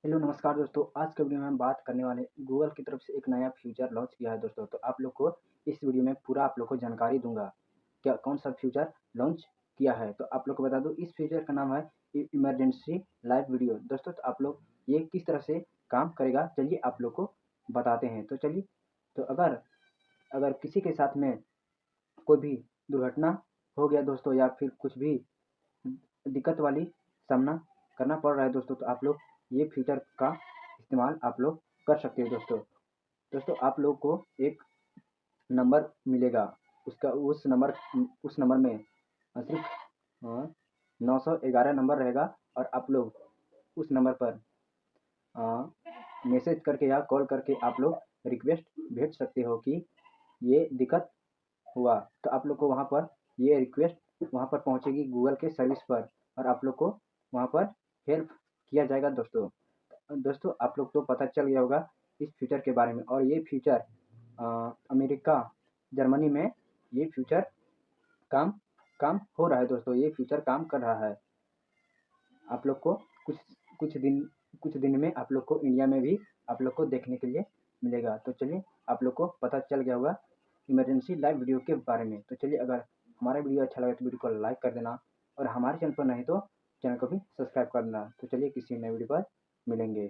Hello नमस्कार दोस्तों, आज के वीडियो में हम बात करने वाले गूगल की तरफ से एक नया फीचर लॉन्च किया है दोस्तों। तो आप लोग को इस वीडियो में पूरा आप लोग को जानकारी दूंगा क्या कौन सा फीचर लॉन्च किया है। तो आप लोग को बता दूं, इस फीचर का नाम है इमरजेंसी लाइव वीडियो दोस्तों। तो आप लोग ये किस तरह से काम करेगा, चलिए आप लोग को बताते हैं। तो चलिए, तो अगर अगर किसी के साथ में कोई भी दुर्घटना हो गया दोस्तों, या फिर कुछ भी दिक्कत वाली सामना करना पड़ रहा है दोस्तों, तो आप लोग ये फीचर का इस्तेमाल आप लोग कर सकते हो दोस्तों। दोस्तों आप लोग को एक नंबर मिलेगा, उसका उस नंबर में सिर्फ 911 नंबर रहेगा, और आप लोग उस नंबर पर मैसेज करके या कॉल करके आप लोग रिक्वेस्ट भेज सकते हो कि ये दिक्कत हुआ। तो आप लोग को वहाँ पर ये रिक्वेस्ट वहाँ पर पहुँचेगी गूगल के सर्विस पर, और आप लोग को वहाँ पर हेल्प किया जाएगा दोस्तों। दोस्तों आप लोग को पता चल गया होगा इस फीचर के बारे में, और ये फीचर अमेरिका, जर्मनी में ये फीचर काम काम हो रहा है दोस्तों। ये फीचर काम कर रहा है। आप लोग को कुछ कुछ दिन में आप लोग को इंडिया में भी आप लोग को देखने के लिए मिलेगा। तो चलिए, आप लोग को पता चल गया होगा इमरजेंसी लाइव वीडियो के बारे में। तो चलिए, अगर हमारा वीडियो अच्छा लगे तो वीडियो को लाइक कर देना, और हमारे चैनल पर नहीं तो चैनल को भी सब्सक्राइब कर देना। तो चलिए, किसी नए वीडियो पर मिलेंगे।